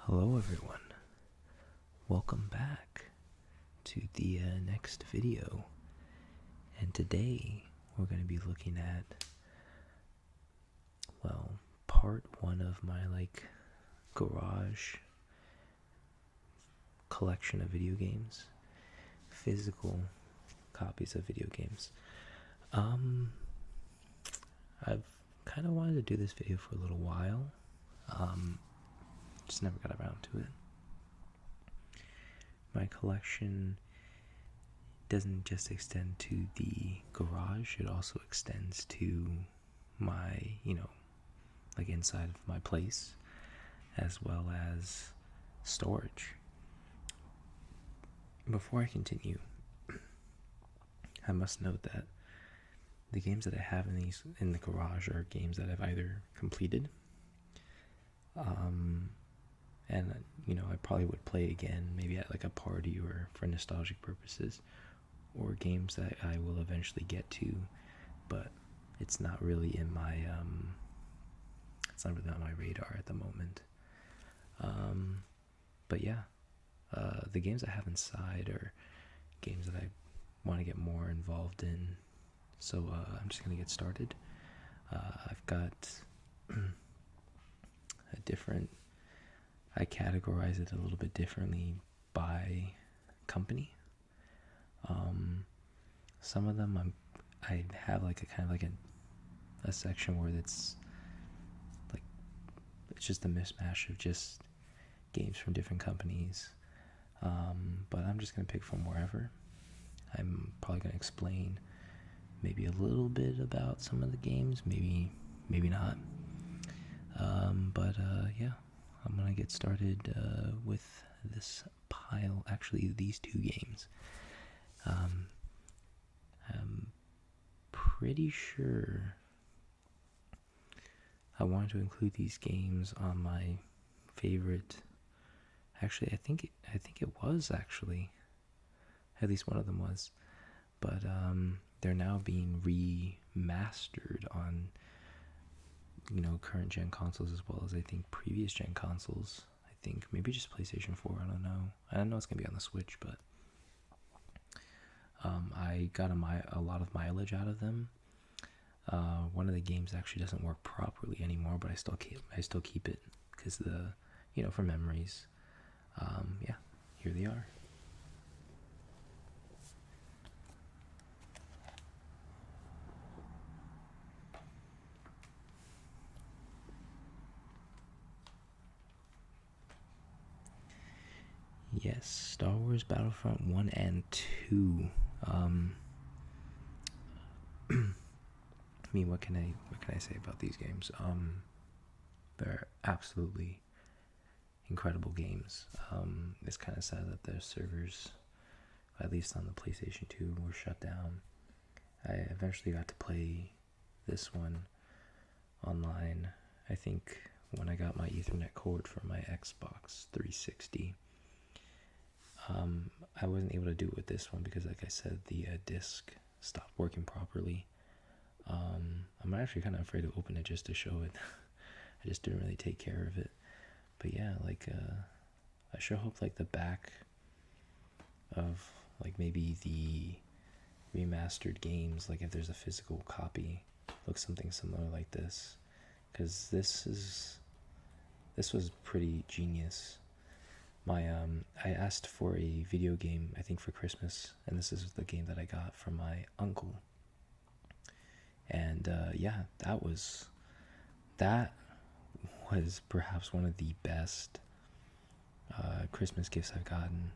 Hello everyone, welcome back to the next video, and today we're going to be looking at, part one of my garage collection of video games, physical copies of video games. I've kind of wanted to do this video for a little while, just never got around to it. My collection doesn't just extend to the garage, it also extends to my, inside of my place, as well as storage. Before I continue, I must note that the games that I have in the garage are games that I've either completed, and I probably would play again, maybe at a party or for nostalgic purposes, or games that I will eventually get to, but it's not really in my it's not really on my radar at the moment. But yeah, the games I have inside are games that I want to get more involved in, so I'm just gonna get started. I've got I categorize it a little bit differently by company. Some of them I have a section where it's just a mismatch of just games from different companies. But I'm just gonna pick from wherever. I'm probably gonna explain maybe a little bit about some of the games, maybe not. But yeah, I'm gonna get started with this pile. Actually, these two games. I'm pretty sure I wanted to include these games on my favorite. Actually, I think it was actually. At least one of them was, but they're now being remastered on current gen consoles, as well as I think previous gen consoles. I think maybe just PlayStation 4, I don't know. I don't know it's gonna be on the Switch, but I got a lot of mileage out of them. One of the games actually doesn't work properly anymore, but I still keep it because for memories. Yeah, here they are. Yes, Star Wars Battlefront 1 and 2. What can I say about these games? They're absolutely incredible games. It's kind of sad that their servers, at least on the PlayStation 2, were shut down. I eventually got to play this one online, I think when I got my Ethernet cord for my Xbox 360. I wasn't able to do it with this one because, like I said, the disc stopped working properly. I'm actually kind of afraid to open it just to show it. I just didn't really take care of it. But yeah, I sure hope the back of maybe the remastered games, if there's a physical copy, looks something similar like this, because this was pretty genius. I asked for a video game, I think for Christmas, and this is the game that I got from my uncle. And yeah, that was perhaps one of the best Christmas gifts I've gotten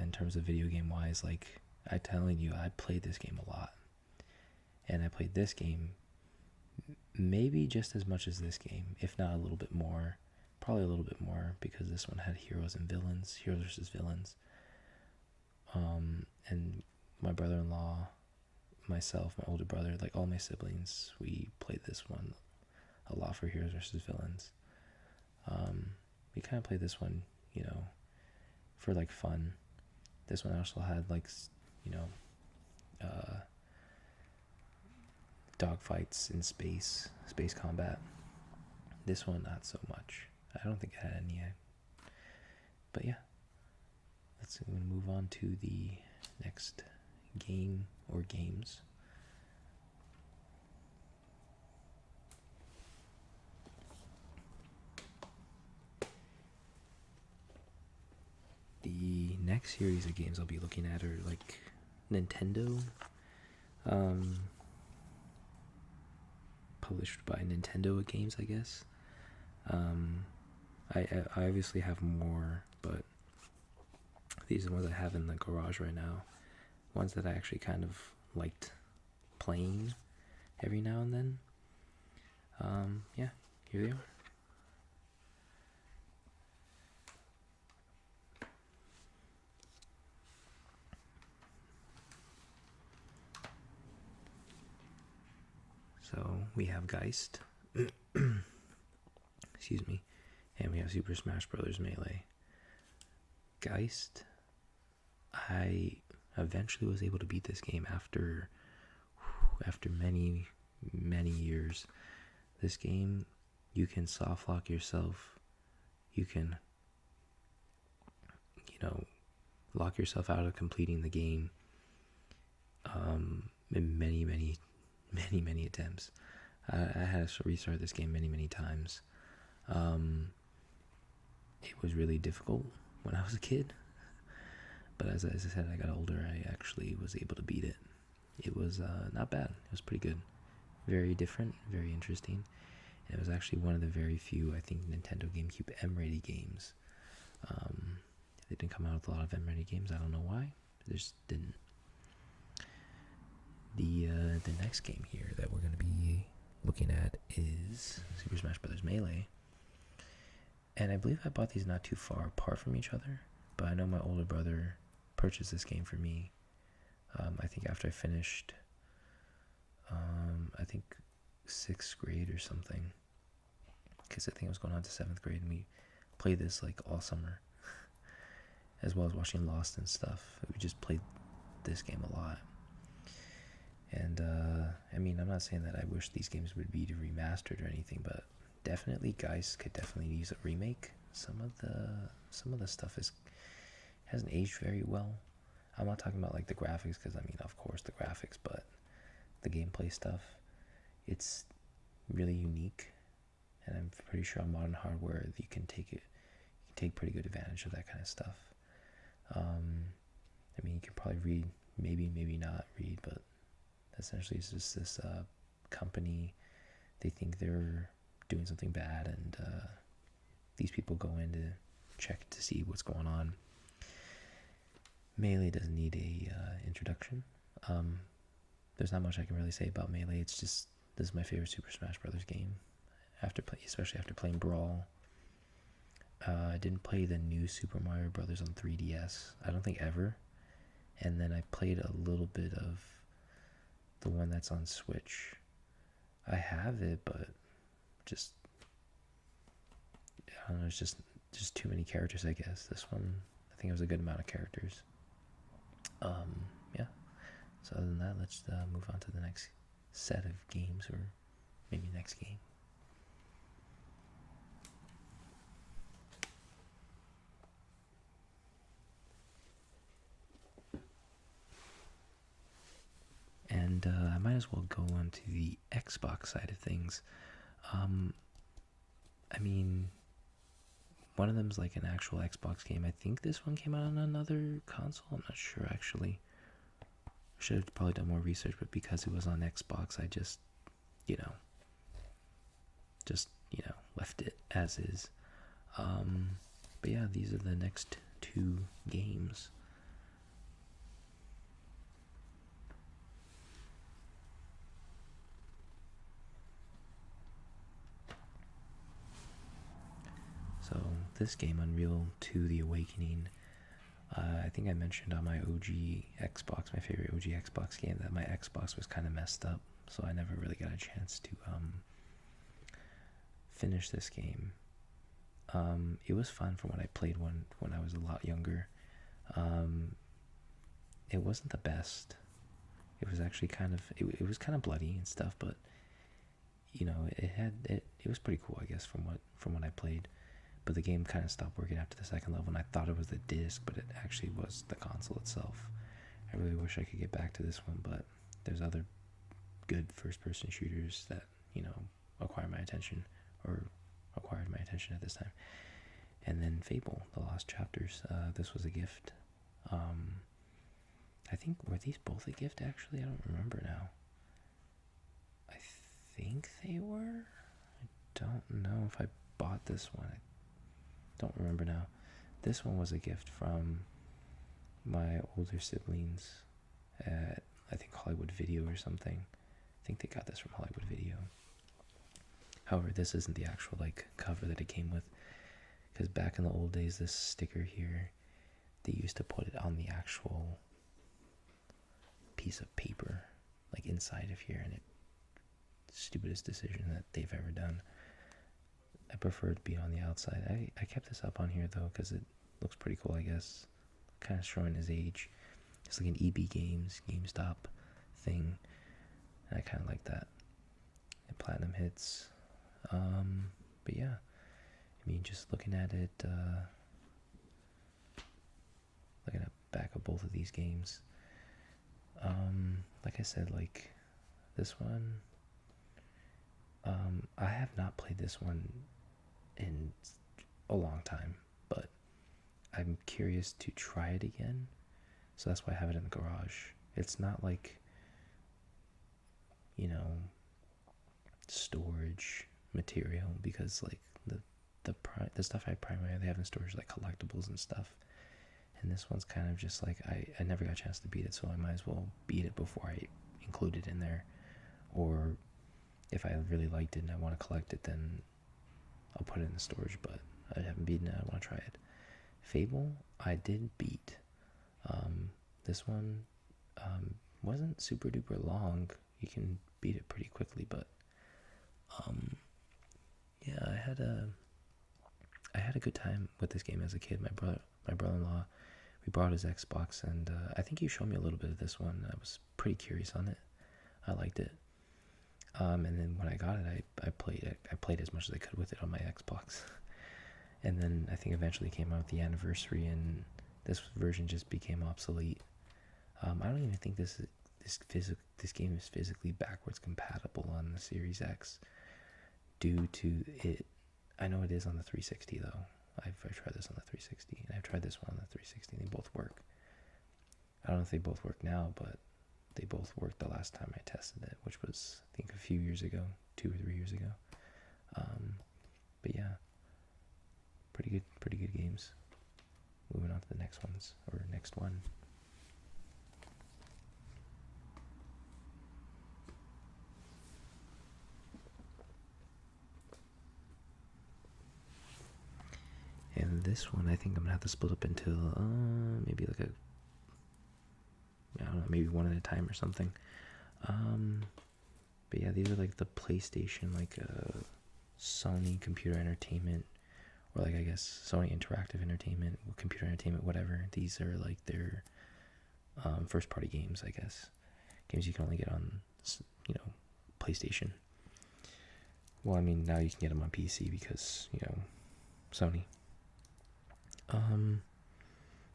in terms of video game wise. I'm telling you, I played this game a lot, and I played this game maybe just as much as this game, if not a little bit more. Probably a little bit more, because this one had heroes versus villains. And my brother-in-law, myself, my older brother, all my siblings, we played this one a lot for heroes versus villains. We kind of played this one, for fun. This one also had dogfights in space combat. This one not so much. I don't think it had any But yeah, I'm going to move on to the next game or games. The next series of games I'll be looking at are like Nintendo, published by Nintendo games, I guess. I obviously have more, but these are the ones I have in the garage right now. Ones that I actually kind of liked playing every now and then. Yeah, here they are. So we have Geist, excuse me, and we have Super Smash Bros. Melee. Geist, I eventually was able to beat this game after many, many years. This game, you can soft lock yourself. You can, lock yourself out of completing the game in many, many, many, many attempts. I had to restart this game many, many times. It was really difficult when I was a kid, but as I said, I got older, I actually was able to beat it. It was not bad. It was pretty good. Very different, very interesting. And it was actually one of the very few, I think, Nintendo GameCube M-rated games. They didn't come out with a lot of M-rated games. I don't know why. They just didn't. The next game here that we're going to be looking at is Super Smash Bros. Melee. And I believe I bought these not too far apart from each other, but I know my older brother purchased this game for me. I think after I finished, I think 6th grade or something, because I think I was going on to 7th grade, and we played this like all summer, as well as watching Lost and stuff. We just played this game a lot. And I mean, I'm not saying that I wish these games would be remastered or anything, but definitely Geist could definitely use a remake. Some of the stuff hasn't aged very well. I'm not talking about like the graphics, because I mean, of course the graphics, but the gameplay stuff, it's really unique, and I'm pretty sure on modern hardware you can take pretty good advantage of that kind of stuff. I mean, you can probably read, maybe not read, but essentially it's just this company, they think they're doing something bad, and these people go in to check to see what's going on. Melee doesn't need a introduction. There's not much I can really say about Melee. It's just, this is my favorite Super Smash Bros. Game. Especially after playing Brawl. I didn't play the new Super Mario Brothers on 3DS. I don't think ever. And then I played a little bit of the one that's on Switch. I have it, but just, I don't know, it's just too many characters, I guess. This one, I think it was a good amount of characters. Yeah. So other than that, let's move on to the next set of games, or maybe next game. And I might as well go on to the Xbox side of things. I mean, one of them's like an actual Xbox game. I think this one came out on another console. I'm not sure, actually. I should have probably done more research, but because it was on Xbox, I just left it as is. But yeah, these are the next two games. So this game, Unreal 2 The Awakening, I think I mentioned on my OG Xbox, my favorite OG Xbox game, that my Xbox was kind of messed up, so I never really got a chance to finish this game. It was fun from when I played one when I was a lot younger. It wasn't the best. It was actually it was kind of bloody and stuff, but it was pretty cool, I guess, from when I played. but the game kind of stopped working after the second level, and I thought it was the disc, but it actually was the console itself. I really wish I could get back to this one, but there's other good first-person shooters that, acquire my attention, or acquired my attention at this time. And then Fable, The Lost Chapters. This was a gift. I think, were these both a gift, actually? I don't remember now. I think they were? I don't know if I bought this one. I don't remember now. This one was a gift from my older siblings at, I think, Hollywood Video or something. I think they got this from Hollywood Video. However, this isn't the actual cover that it came with, because back in the old days, this sticker here, they used to put it on the actual piece of paper, inside of here, and it stupidest decision that they've ever done. I prefer it to be on the outside. I kept this up on here though because it looks pretty cool, I guess. Kind of showing his age. It's like an EB Games, GameStop thing. And I kind of like that. And Platinum Hits. But yeah, I mean, just looking at it, looking at the back of both of these games. Like I said, this one, I have not played this one in a long time, but I'm curious to try it again, so that's why I have it in the garage. It's not storage material, because the stuff I primarily have in storage, collectibles and stuff, and this one's kind of just I never got a chance to beat it, so I might as well beat it before I include it in there. Or if I really liked it and I want to collect it, then I'll put it in the storage, but I haven't beaten it. I want to try it. Fable, I did beat. This one wasn't super duper long. You can beat it pretty quickly, but yeah, I had a good time with this game as a kid. My brother-in-law, we brought his Xbox, and I think he showed me a little bit of this one. I was pretty curious on it. I liked it. And then when I got it, I played it. I played as much as I could with it on my Xbox. And then I think eventually came out with the anniversary, and this version just became obsolete. I don't even think this game is physically backwards compatible on the Series X due to it. I know it is on the 360 though. I've tried this on the 360, and I've tried this one on the 360, and they both work. I don't know if they both work now, but they both worked the last time I tested it, which was, I think, a few years ago, 2 or 3 years ago. But yeah, pretty good games. Moving on to the next one. And this one, I think I'm gonna have to split up into maybe I don't know, maybe one at a time or something. But yeah, these are the PlayStation, Sony Computer Entertainment, or I guess Sony Interactive Entertainment, Computer Entertainment, whatever. These are their first party games, I guess. Games you can only get on, PlayStation. Well, I mean, now you can get them on PC because, Sony.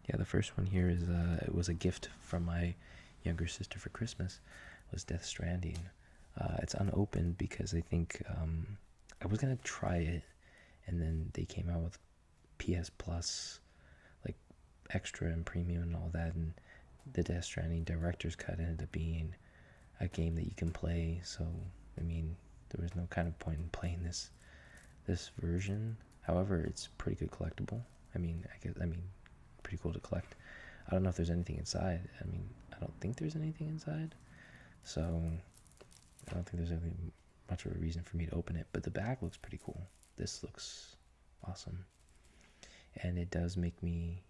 Yeah, the first one here is it was a gift from my younger sister for Christmas. It was Death Stranding. It's unopened because I think I was gonna try it, and then they came out with PS Plus, extra and premium and all that, and the Death Stranding director's cut ended up being a game that you can play. So I mean, there was no kind of point in playing this version. However, it's pretty good collectible. I mean, pretty cool to collect. I don't know if there's anything inside. I mean, I don't think there's anything inside, so I don't think there's really much of a reason for me to open it. But the back looks pretty cool. This looks awesome, and it does make me,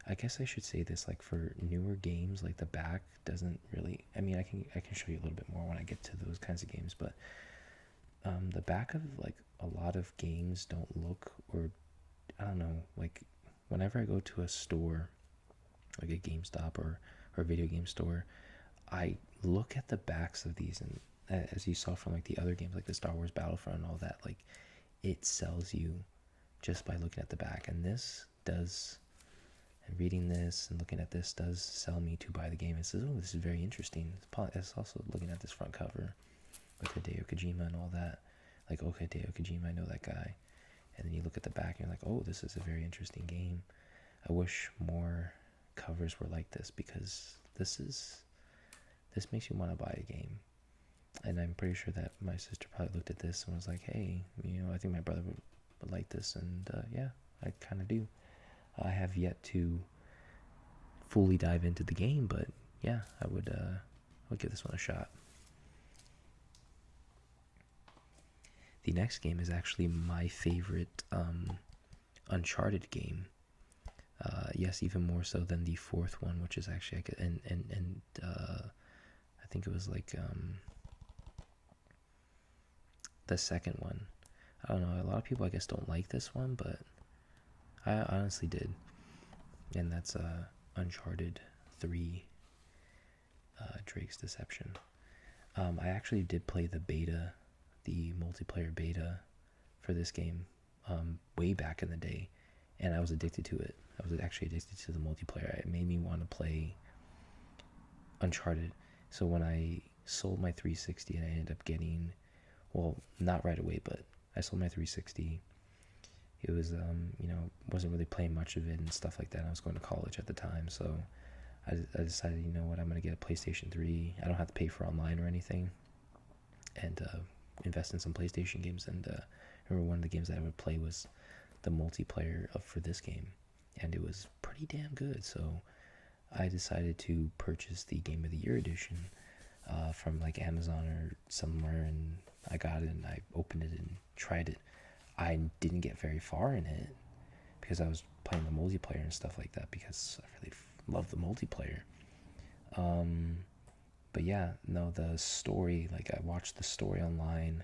I guess I should say this, for newer games, the back doesn't really. I mean, I can show you a little bit more when I get to those kinds of games, but the back of a lot of games don't look, or I don't know, whenever I go to a store, a GameStop or a video game store, I look at the backs of these, and as you saw from the other games, the Star Wars Battlefront and all that, it sells you just by looking at the back. And this does, and reading this and looking at this does sell me to buy the game. It says, oh, this is very interesting. It's also looking at this front cover with Hideo Kojima and all that. Like, okay, Hideo Kojima, I know that guy. And then you look at the back and you're like, oh, this is a very interesting game. I wish more covers were like this, because this makes you want to buy a game. And I'm pretty sure that my sister probably looked at this and was like, hey, I think my brother would like this. And yeah, I kind of do. I have yet to fully dive into the game, but yeah, I would give this one a shot. The next game is actually my favorite Uncharted game. Yes, even more so than the fourth one, which is actually I think it was like the second one. I don't know. A lot of people, I guess, don't like this one, but I honestly did. And that's Uncharted 3, Drake's Deception. I actually did play the beta, the multiplayer beta for this game way back in the day, and I was addicted to it. I was actually addicted to the multiplayer. It made me want to play Uncharted. So when I sold my 360 and I ended up getting, well, not right away, but I sold my 360. It was, wasn't really playing much of it and stuff like that. I was going to college at the time, so I decided, you know what, I'm going to get a PlayStation 3. I don't have to pay for online or anything, and invest in some PlayStation games. And I remember one of the games that I would play was the multiplayer for this game, and it was pretty damn good. So I decided to purchase the Game of the Year edition from like Amazon or somewhere, and I got it and I opened it and tried it. I didn't get very far in it because I was playing the multiplayer and stuff like that, because I really love the multiplayer. But yeah, no, the story, like, I watched the story online,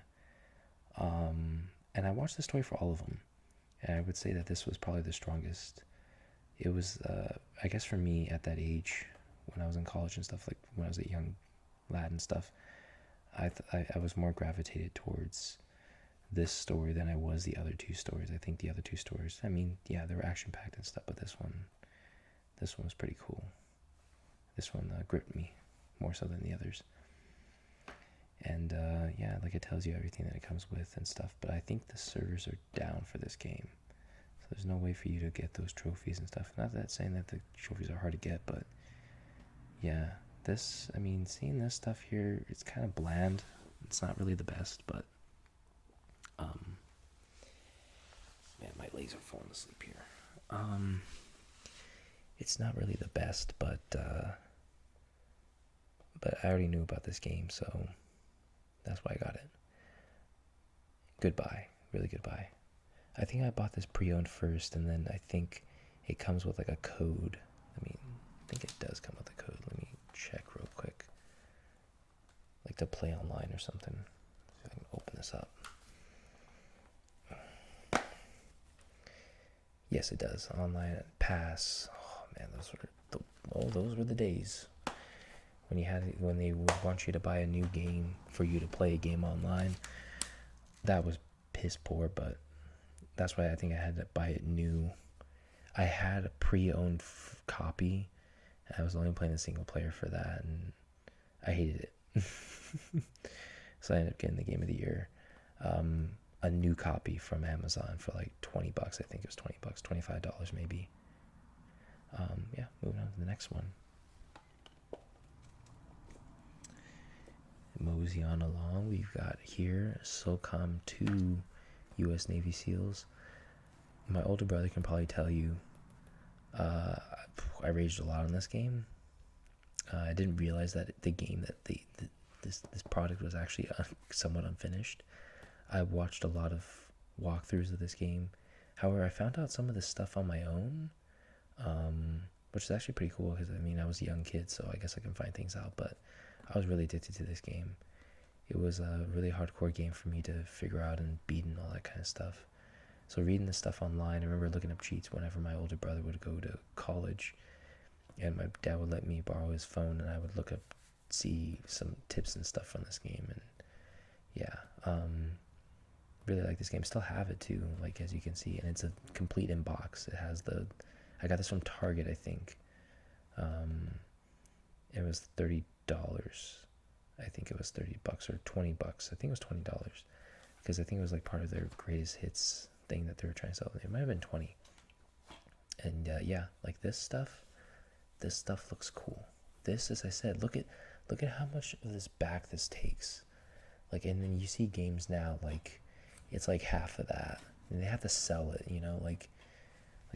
and I watched the story for all of them, and I would say that this was probably the strongest. It was, I guess for me at that age, when I was in college and stuff, like when I was a young lad and stuff, I was more gravitated towards this story than I was the other two stories. I think the other two stories, I mean, yeah, they were action-packed and stuff, but this one was pretty cool. This one gripped me more so than the others. And yeah, like, it tells you everything that it comes with and stuff, but I think the servers are down for this game. So there's no way for you to get those trophies and stuff. Not that saying that the trophies are hard to get, but yeah, this, I mean, seeing this stuff here, it's kind of bland. It's not really the best, but man, my legs are falling asleep here. It's not really the best, but I already knew about this game, so that's why I got it. Goodbye, really goodbye. I think I bought this pre-owned first, and then I think it comes with like a code. I think it does come with a code. Let me check real quick. Like to play online or something. See if I can open this up. Yes, it does. Online pass. Oh man, those were the days when they would want you to buy a new game for you to play a game online. That was piss poor, but that's why I think I had to buy it new. I had a pre-owned copy, and I was only playing the single player for that, and I hated it. So I ended up getting the Game of the Year, a new copy from Amazon for like $20. I think it was $20, $25 maybe. Yeah, moving on to the next one. Mosey on along, we've got here SOCOM 2 U.S. Navy SEALs. My older brother can probably tell you, I raged a lot on this game. I didn't realize that the game, that this product was actually somewhat unfinished. I watched a lot of walkthroughs of this game. However, I found out some of this stuff on my own, which is actually pretty cool, because I was a young kid, so I guess I can find things out, but I was really addicted to this game. It was a really hardcore game for me to figure out and beat and all that kind of stuff. So reading this stuff online, I remember looking up cheats whenever my older brother would go to college, and my dad would let me borrow his phone, and I would look up, see some tips and stuff from this game, and yeah, really like this game. Still have it too, like as you can see, and it's a complete in box. It has I got this from Target, I think. It was $30. I think it was $30 or $20. I think it was $20 because I think it was like part of their greatest hits thing that they were trying to sell. It might have been 20. And yeah, like this stuff looks cool. This, as I said, look at how much of this back this takes. Like, and then you see games now, like it's like half of that, and they have to sell it, you know, like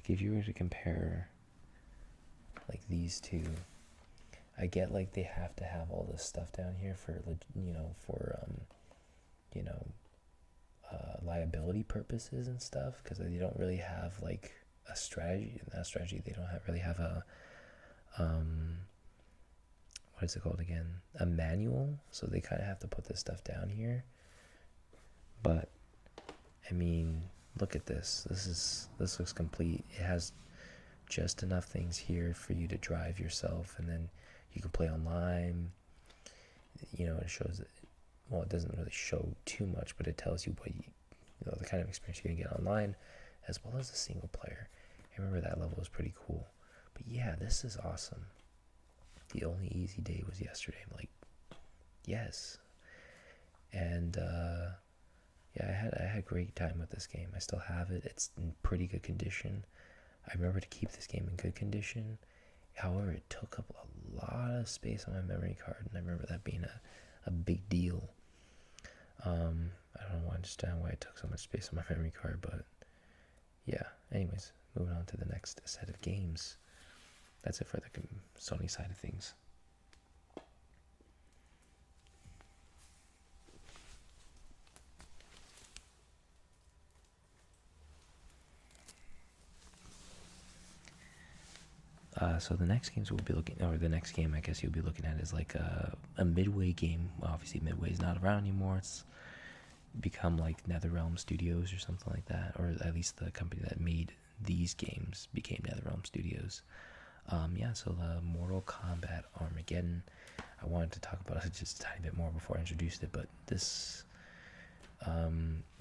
if you were to compare like these two, I get like they have to have all this stuff down here for, you know, for liability purposes and stuff, because they don't really have like a strategy. In that strategy, they don't really have a what is it called again? A manual. So they kind of have to put this stuff down here. But I mean, look at this. This looks complete. It has just enough things here for you to drive yourself, and then you can play online. You know, it shows it. Well, it doesn't really show too much, but it tells you what you know, the kind of experience you can get online, as well as the single player. I remember that level was pretty cool. But yeah, this is awesome. The only easy day was yesterday. I'm like, yes. And yeah, I had a great time with this game. I still have it. It's in pretty good condition. I remember to keep this game in good condition. However, it took up a lot of space on my memory card, and I remember that being a big deal. I don't understand why it took so much space on my memory card, but yeah. Anyways, moving on to the next set of games. That's it for the Sony side of things. So the next games we'll be looking, or the next game I guess you'll be looking at is like a Midway game. Well, obviously Midway's not around anymore. It's become like NetherRealm Studios or something like that, or at least the company that made these games became NetherRealm Studios. Yeah, so the Mortal Kombat Armageddon. I wanted to talk about it just a tiny bit more before I introduced it, but this,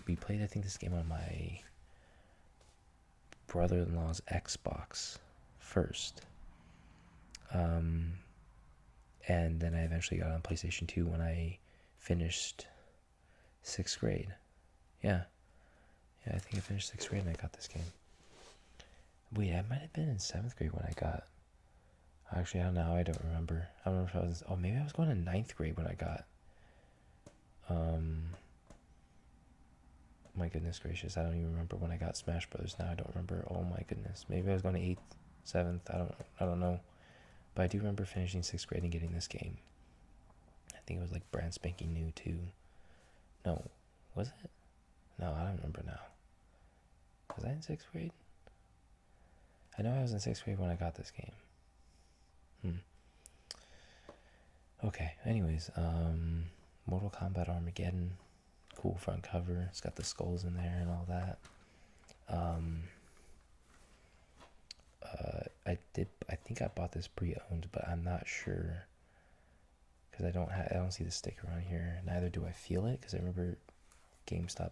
we played, I think, this game on my brother-in-law's Xbox first. And then I eventually got on PlayStation 2 when I finished 6th grade. Yeah, I think I finished 6th grade and I got this game. Wait, I might have been in 7th grade when I got... Actually, I don't know. I don't remember. I don't know if I was... Oh, maybe I was going to 9th grade when I got... My goodness gracious. I don't even remember when I got Smash Brothers now. I don't remember. Oh my goodness. Maybe I was going to 8th, 7th. I don't know. But I do remember finishing 6th grade and getting this game. I think it was like brand spanking new too. No. Was it? No, I don't remember now. Was I in 6th grade? I know I was in 6th grade when I got this game. Okay, anyways, Mortal Kombat Armageddon, cool front cover. It's got the skulls in there and all that. I think I bought this pre-owned, but I'm not sure because I don't see the sticker on here. Neither do I feel it, because I remember GameStop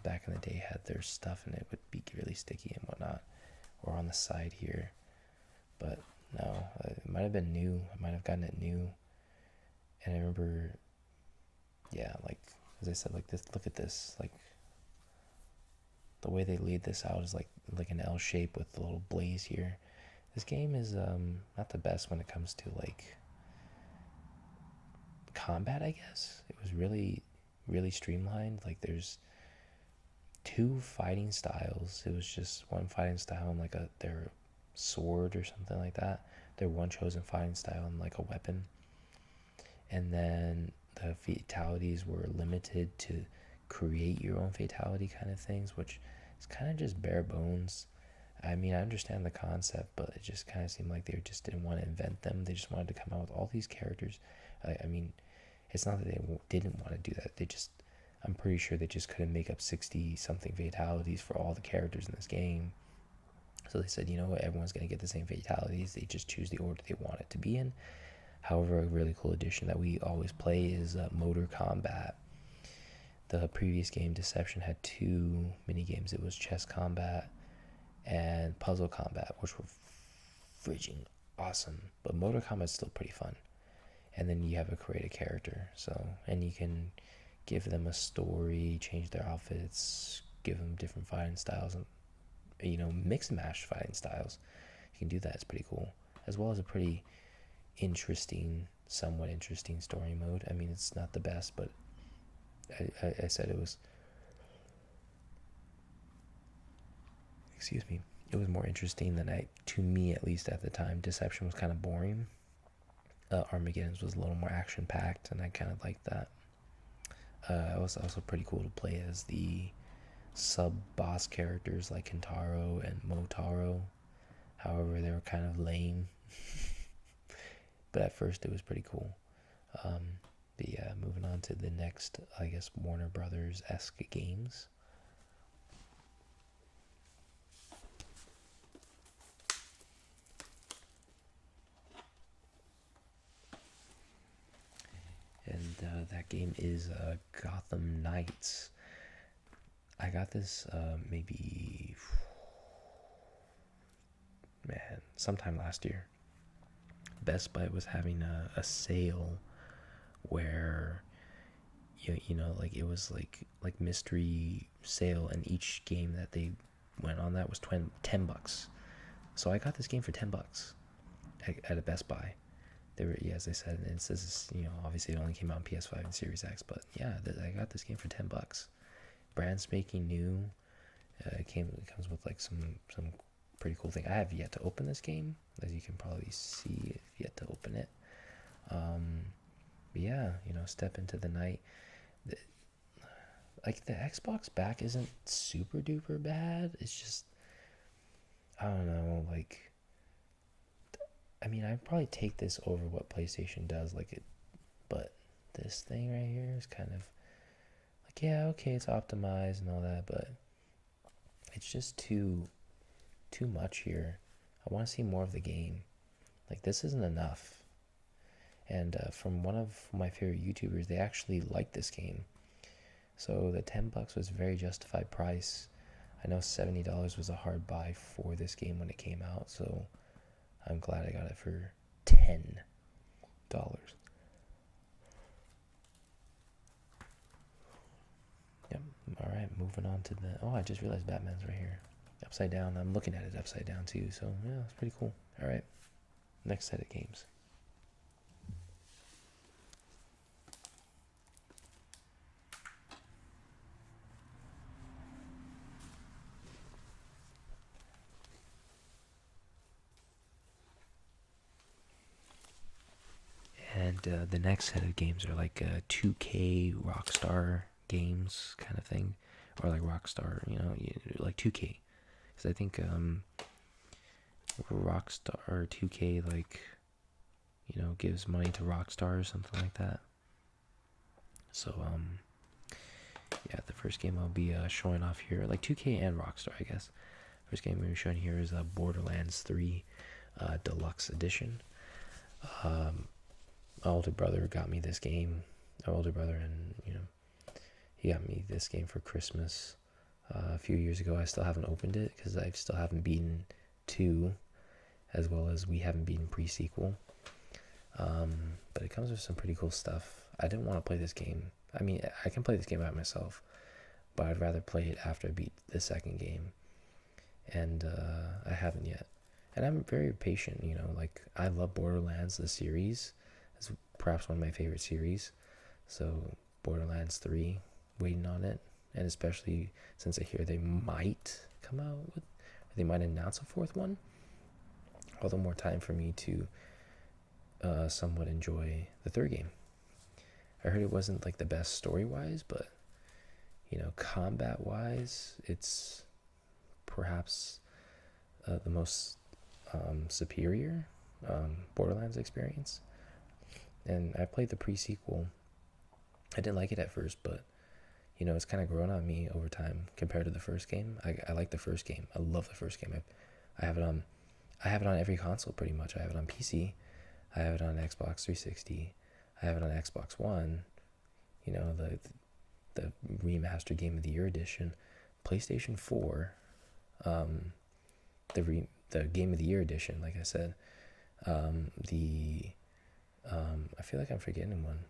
back in the day had their stuff and it would be really sticky and whatnot, or on the side here. But no, it might have been new. I might have gotten it new. And I remember, yeah, like, as I said, like this, look at this, like, the way they laid this out is like an L shape with a little blaze here. This game is not the best when it comes to like combat, I guess. It was really, really streamlined. Like there's 2 fighting styles. It was just one fighting style and like their sword or something like that. Their one chosen fighting style and like a weapon. And then the fatalities were limited to create your own fatality kind of things, which is kind of just bare bones. I mean, I understand the concept, but it just kind of seemed like they just didn't want to invent them. They just wanted to come out with all these characters. I mean, it's not that they didn't want to do that. I'm pretty sure they just couldn't make up 60-something fatalities for all the characters in this game. So they said, you know what, everyone's going to get the same fatalities. They just choose the order they want it to be in. However, a really cool addition that we always play is Motor Combat. the previous game, Deception, had 2 mini games. It was chess combat and puzzle combat, which were freaking awesome. But motor combat's still pretty fun. And then you have to create a character, and you can give them a story, change their outfits, give them different fighting styles, and mix and match fighting styles. You can do that. It's pretty cool, as well as a pretty somewhat interesting story mode. I mean, it's not the best, but I said it was. Excuse me. It was more interesting than to me at least at the time. Deception was kind of boring. Armageddon's was a little more action packed, and I kind of liked that. It was also pretty cool to play as the sub boss characters like Kintaro and Motaro. However, they were kind of lame. But at first, it was pretty cool. But yeah, moving on to the next, I guess, Warner Brothers-esque games. And that game is Gotham Knights. I got this maybe sometime last year. Best Buy was having a sale where like it was like mystery sale, and each game that they went on that was $10. So I got this game for $10 at a Best Buy. They were, as I said, and it says obviously it only came out on PS5 and Series X, but yeah, I got this game for $10. Brand spanking new. It comes with like some pretty cool thing. I have yet to open this game, as you can probably see. I've yet to open it. But yeah, step into the night. Like the Xbox back isn't super duper bad. It's just, I don't know, like, I mean, I'd probably take this over what PlayStation does, but this thing right here is kind of like, yeah, okay, it's optimized and all that, but it's just too much here. I want to see more of the game. Like, this isn't enough. And from one of my favorite YouTubers, they actually liked this game. So the $10 was a very justified price. I know $70 was a hard buy for this game when it came out, so I'm glad I got it for $10. Yep. Alright, moving on to I just realized Batman's right here. Upside down. I'm looking at it upside down too, so yeah, it's pretty cool. Alright. Next set of games. And the next set of games are like 2K Rockstar games kind of thing, or like Rockstar, like 2K, because I think Rockstar or 2K gives money to Rockstar or something like that. So yeah, the first game I'll be showing off here, like 2K and Rockstar, I guess. First game we're showing here is Borderlands 3 Deluxe Edition. My older brother got me this game. My older brother, and he got me this game for Christmas a few years ago. I still haven't opened it because I still haven't beaten 2, as well as we haven't beaten pre-sequel. But it comes with some pretty cool stuff. I didn't want to play this game. I mean, I can play this game by myself, but I'd rather play it after I beat the second game. And I haven't yet. And I'm very patient, like, I love Borderlands, the series. It's perhaps one of my favorite series. So Borderlands 3, waiting on it. And especially since I hear they might come out with, they might announce a 4th one. All the more time for me to somewhat enjoy the 3rd game. I heard it wasn't like the best story-wise, but combat-wise, it's perhaps the most superior Borderlands experience. And I played the pre-sequel. I didn't like it at first, but it's kind of grown on me over time compared to the first game. I like the first game. I love the first game. I have it on every console pretty much. I have it on PC. I have it on Xbox 360. I have it on Xbox One. The remastered Game of the Year edition. PlayStation 4, the Game of the Year edition, like I said. I feel like I'm forgetting one.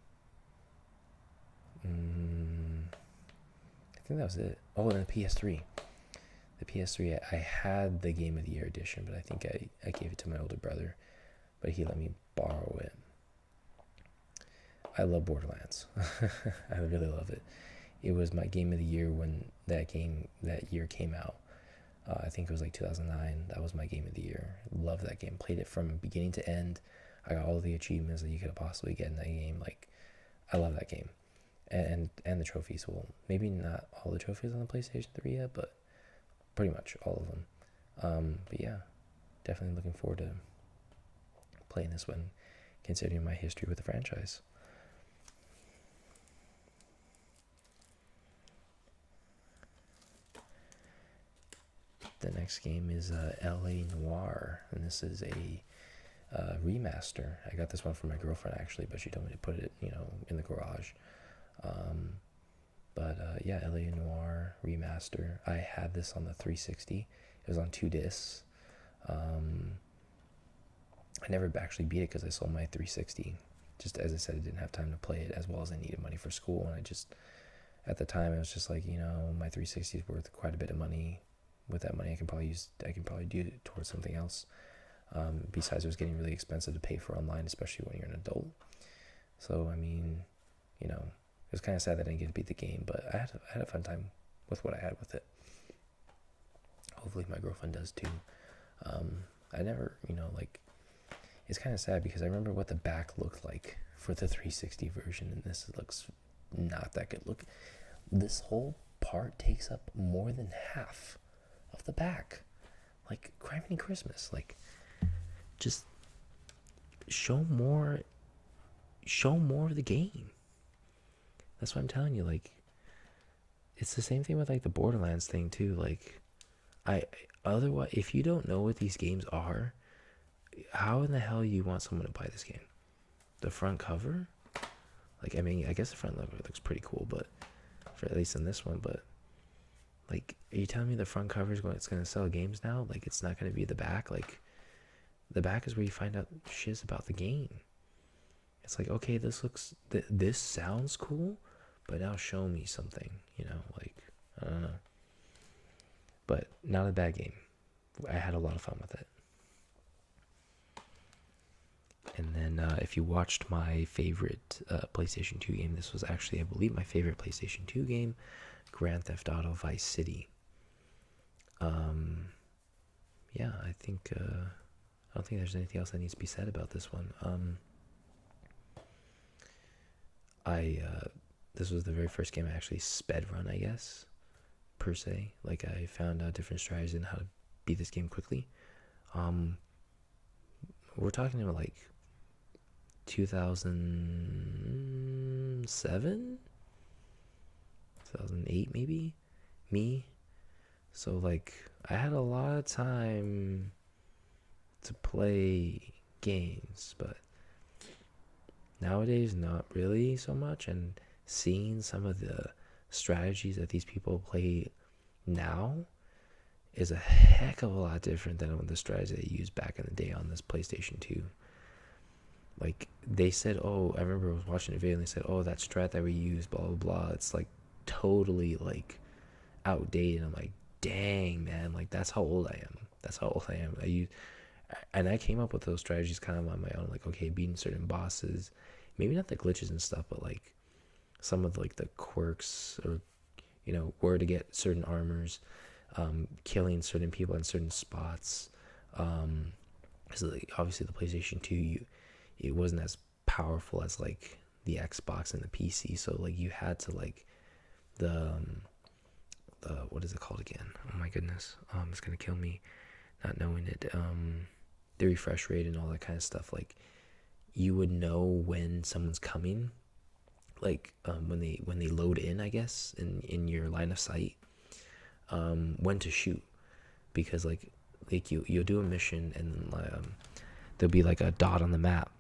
I think that was it. Oh, and the PS3. The PS3, I had the Game of the Year edition, but I think I gave it to my older brother, but he let me borrow it. I love Borderlands. I really love it. It was my Game of the Year when that year came out. I think it was like 2009. That was my Game of the Year. Love that game. Played it from beginning to end. I got all the achievements that you could possibly get in that game. Like, I love that game. And the trophies. Well, maybe not all the trophies on the PlayStation 3 yet, but pretty much all of them. But yeah, definitely looking forward to playing this one, considering my history with the franchise. The next game is LA Noire, and this is a remaster. I got this one from my girlfriend actually, but she told me to put it, in the garage. Yeah, LA Noire remaster. I had this on the 360. It was on 2 discs. I never actually beat it because I sold my 360. Just as I said, I didn't have time to play it as well as I needed money for school, and at the time, I was just like, my 360 is worth quite a bit of money. With that money, I can probably do it towards something else. Besides, it was getting really expensive to pay for online, especially when you're an adult. So, I mean, it was kind of sad that I didn't get to beat the game, but I had a fun time with what I had with it. Hopefully my girlfriend does too. I never, it's kind of sad because I remember what the back looked like for the 360 version, and this looks not that good. Look, this whole part takes up more than half of the back. Like, Criminy Christmas. Like, just show more of the game. That's what I'm telling you. Like, it's the same thing with like the Borderlands thing too. Like, otherwise, if you don't know what these games are, how in the hell you want someone to buy this game? The front cover? Like, I mean, I guess the front cover looks pretty cool, but for at least in this one, but like, are you telling me the front cover is it's going to sell games now? Like, it's not going to be the back? Like, the back is where you find out shiz about the game. It's like, okay, this sounds cool, but now show me something, like, I don't know. But not a bad game. I had a lot of fun with it. And then if you watched my favorite PlayStation 2 game, this was actually, I believe, my favorite PlayStation 2 game, Grand Theft Auto Vice City. Yeah, I don't think there's anything else that needs to be said about this one. This was the very first game I actually sped run, I guess, per se. Like, I found out different strategies in how to beat this game quickly. We're talking about like 2007, 2008 maybe, me. So like, I had a lot of time to play games, but nowadays not really so much. And seeing some of the strategies that these people play now is a heck of a lot different than the strategy they used back in the day on this PlayStation 2. Like, they said, I remember I was watching a video and they said, that strat that we used, blah, blah, blah, it's like totally like outdated. I'm like, dang, man, like, that's how old I am. And I came up with those strategies kind of on my own, like, okay, beating certain bosses, maybe not the glitches and stuff, but like some of like the quirks, or where to get certain armors, killing certain people in certain spots. So like, obviously the PlayStation 2, it wasn't as powerful as like the Xbox and the PC, so like you had to like the what is it called again? Oh my goodness, it's gonna kill me not knowing it. The refresh rate and all that kind of stuff. Like, you would know when someone's coming, like when they load in, I guess, in your line of sight, when to shoot, because like you'll do a mission and there'll be like a dot on the map,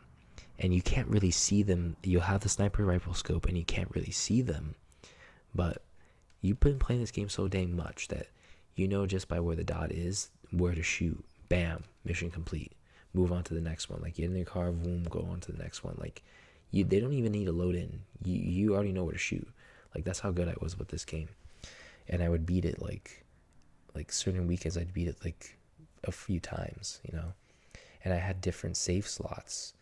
and you can't really see them. You'll have the sniper rifle scope and you can't really see them, but You've been playing this game so dang much that you know just by where the dot is where to shoot. Bam, mission complete. Move on to the next one. Like, get in your car, boom, go on to the next one. Like, they don't even need to load in. You already know where to shoot. Like, that's how good I was with this game. And I would beat it like certain weekends I'd beat it like a few times, you know. And I had different save slots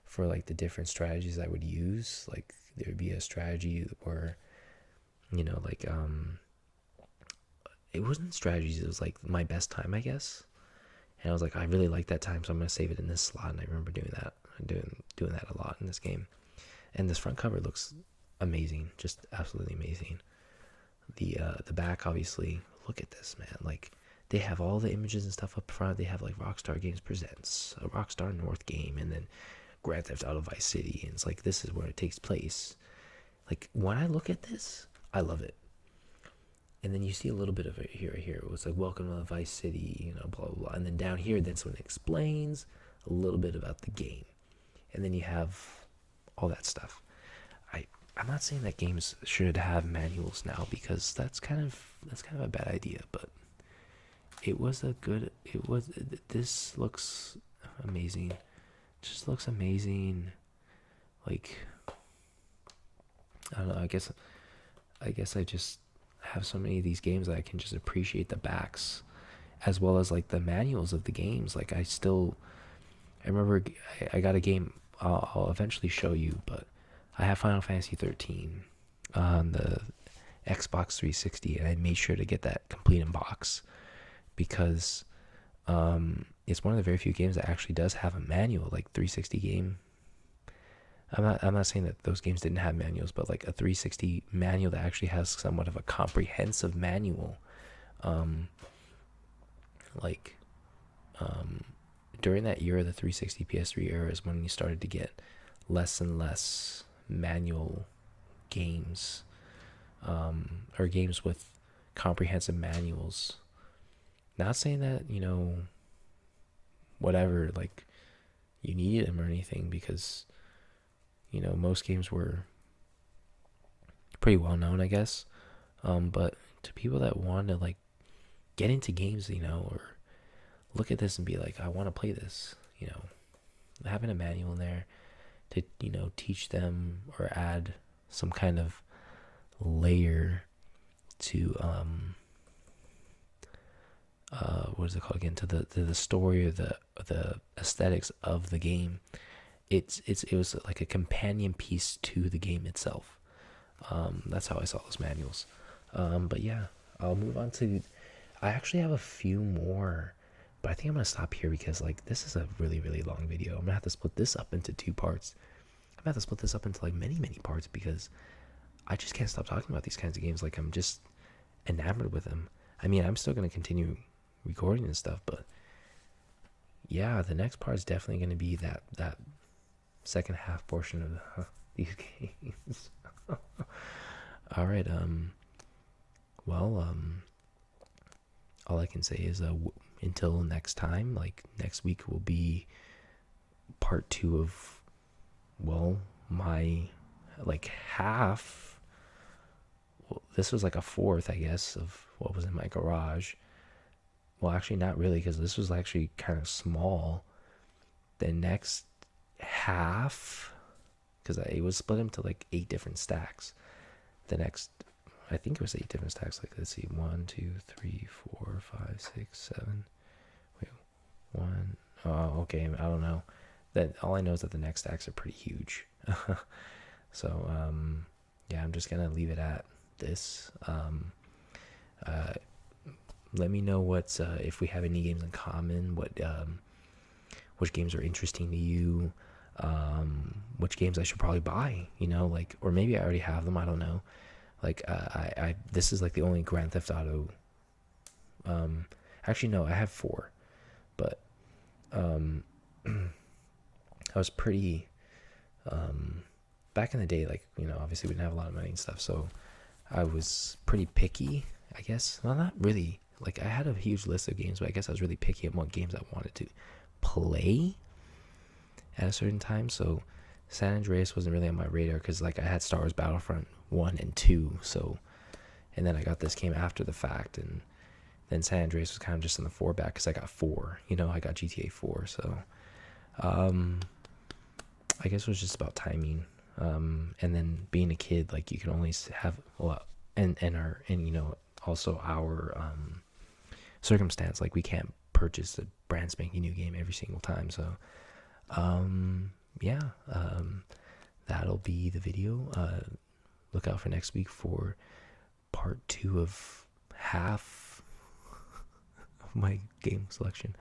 for like the different strategies I would use. Like, there would be a strategy where, you know, like it wasn't strategies, it was like my best time, I guess. And I was like, I really like that time, so I'm gonna save it in this slot. And I remember doing that, doing that a lot in this game. And this front cover looks amazing, just absolutely amazing. The back, obviously, look at this, man. Like, they have all the images and stuff up front. They have like Rockstar Games Presents, a Rockstar North game, and then Grand Theft Auto Vice City. And it's like, this is where it takes place. Like, when I look at this, I love it. And then you see a little bit of it here. It was like, welcome to Vice City, you know, blah, blah, blah. And then down here, then someone explains a little bit about the game. And then you have all that stuff. I'm not saying that games should have manuals now, because that's kind of a bad idea, but this looks amazing. Just looks amazing. Like, I don't know, I guess I just have so many of these games that I can just appreciate the backs as well as like the manuals of the games. Like, I remember I got a game I'll eventually show you, but I have Final Fantasy 13 on the Xbox 360, and I made sure to get that complete in box because it's one of the very few games that actually does have a manual, like 360 game. I'm not saying that those games didn't have manuals, but like a 360 manual that actually has somewhat of a comprehensive manual. During that era, the 360 PS3 era, is when you started to get less and less manual games, or games with comprehensive manuals. Not saying that, you know, whatever, like, you needed them or anything, because, you know, most games were pretty well known, I guess. But to people that want to like get into games, you know, or look at this and be like, I want to play this, you know, having a manual in there to, you know, teach them or add some kind of layer to what is it called again, to the story or the aesthetics of the game. It was like a companion piece to the game itself. That's how I saw those manuals. But yeah, I'll move on to, I actually have a few more, but I think I'm gonna stop here because like this is a really, really long video. I'm gonna have to split this up into 2 parts. I'm gonna have to split this up into like many, many parts because I just can't stop talking about these kinds of games. Like, I'm just enamored with them. I mean, I'm still gonna continue recording and stuff, but yeah, the next part is definitely gonna be that second half portion of these games. All right, all I can say is until next time, like next week will be part 2 of, well, my like half. Well, this was like a fourth, I guess, of what was in my garage. Well, actually not really, because this was actually kind of small. The next half, because it was split into like 8 different stacks. The next, I think it was 8 different stacks. Like, let's see, 1, 2, 3, 4, 5, 6, 7. Wait, 1. Oh, okay. I don't know. That all I know is that the next stacks are pretty huge. So, yeah, I'm just gonna leave it at this. Let me know what's if we have any games in common. Which games are interesting to you? Which games I should probably buy, you know, like, or maybe I already have them, I don't know. Like, I this is like the only Grand Theft Auto, actually no, I have 4, but I was pretty, back in the day, like, you know, obviously we didn't have a lot of money and stuff, so I was pretty picky, I guess. Well, not really, like, I had a huge list of games, but I guess I was really picky at what games I wanted to play at a certain time. So San Andreas wasn't really on my radar because, like, I had Star Wars Battlefront 1 and 2, so, and then I got this game after the fact, and then San Andreas was kind of just in the 4 back because I got 4. I got GTA 4, so I guess it was just about timing. And then being a kid, like you can only have also our circumstance, like we can't purchase a brand spanking new game every single time. So that'll be the video. Look out for next week for part 2 of half of my game selection.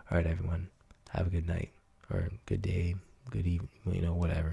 All right, everyone, have a good night or good day, good evening, whatever.